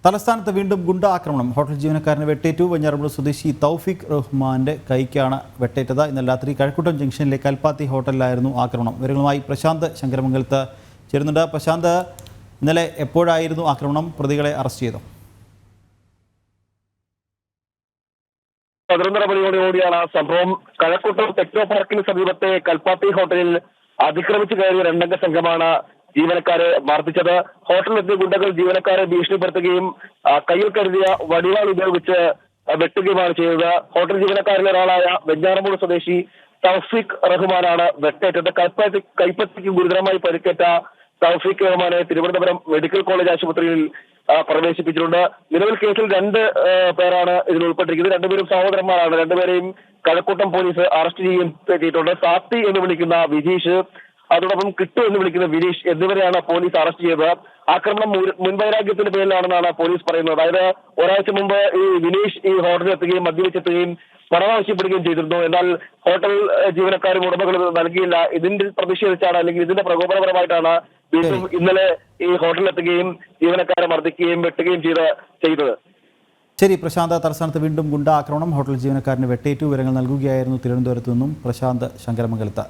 തലസ്ഥാനത്ത് വീണ്ടും ഗുണ്ടാക്രമണം. ഹോട്ടൽ ജീവനക്കാരനെ വെട്ടേറ്റു. വെഞ്ഞാറമൂട് സ്വദേശി തൗഫീഖ് റഹ്മാന്റെ കൈക്കാണ് വെട്ടേറ്റത്. ഇന്നലെ രാത്രി കഴക്കൂട്ടം ജംഗ്ഷനിലെ കൽപ്പാത്തി ഹോട്ടലിലായിരുന്നു ആക്രമണം. വിവരങ്ങളുമായി പ്രശാന്ത് ശങ്കരമംഗലത്ത് ചേരുന്നുണ്ട്. പ്രശാന്ത്, ഇന്നലെ എപ്പോഴായിരുന്നു ആക്രമണം? പ്രതികളെ അറസ്റ്റ് ചെയ്തു? 11:30 മണിയോടുകൂടിയാണ് സംഭവം. കഴക്കൂട്ടം ടെക്നോ പാർക്കിന് സമീപത്തെ കൽപ്പാത്തി ഹോട്ടലിൽ അതിക്രമിച്ചു കയറിയ രണ്ടംഗ സംഘമാണ് ജീവനക്കാരെ മർദ്ദിച്ചത്. ഹോട്ടലിലെത്തിയ ഗുണ്ടകൾ ജീവനക്കാരെ ഭീഷണിപ്പെടുത്തുകയും കയ്യിൽ കരുതിയ വടിവാൾ ഉപയോഗിച്ച് വെട്ടുകയുമാണ് ചെയ്തത്. ഹോട്ടൽ ജീവനക്കാരിലെ ഒരാളായ വെഞ്ഞാറമൂട് സ്വദേശി തൗഫീഖ് റഹ്മാനാണ് വെട്ടേറ്റത്. കൈപ്പത്തിക്ക് ഗുരുതരമായി പരിക്കേറ്റ തൗഫീഖ് റഹ്മാനെ തിരുവനന്തപുരം മെഡിക്കൽ കോളേജ് ആശുപത്രിയിൽ പ്രവേശിപ്പിച്ചിട്ടുണ്ട്. നിലവിൽ കേസിൽ 2 പേരാണ് ഇതിൽ ഉൾപ്പെട്ടിരിക്കുന്നത്. രണ്ടുപേരും സഹോദരന്മാരാണ്. രണ്ടുപേരെയും കഴക്കൂട്ടം പോലീസ് അറസ്റ്റ് ചെയ്യുകയും ചെയ്തിട്ടുണ്ട്. സാത്തി എന്ന് വിളിക്കുന്ന വിജീഷ്, അതോടൊപ്പം കിട്ടു എന്ന് വിളിക്കുന്ന വിനീഷ് എന്നിവരെയാണ് പോലീസ് അറസ്റ്റ് ചെയ്തത്. ആക്രമണം മുൻവൈരാഗ്യത്തിന്റെ പേരിലാണെന്നാണ് പോലീസ് പറയുന്നത്. അതായത് ഒരാഴ്ച മുമ്പ് ഈ വിനീഷ് ഈ ഹോട്ടലിൽ എത്തുകയും മദ്യപിച്ചെത്തുകയും പണം ആവശ്യപ്പെടുകയും ചെയ്തിരുന്നു. എന്നാൽ ഹോട്ടൽ ജീവനക്കാരും ഉടമകളും നൽകിയില്ല. ഇതിന്റെ പ്രതിഷേധിച്ചാണ്, അല്ലെങ്കിൽ ഇതിന്റെ പ്രകോപനപരമായിട്ടാണ് വീണ്ടും ഇന്നലെ ഈ ഹോട്ടലിലെത്തുകയും ജീവനക്കാരെ മർദ്ദിക്കുകയും വെട്ടുകയും ചെയ്തത്. ശരി പ്രശാന്ത്, തലസ്ഥാനത്ത് വീണ്ടും ഗുണ്ടാക്രമണം. ഹോട്ടൽ ജീവനക്കാരന് വെട്ടേറ്റു. വിവരങ്ങൾ നൽകുകയായിരുന്നു തിരുവനന്തപുരത്ത് നിന്നും പ്രശാന്ത് ശങ്കരമംഗലത്ത്.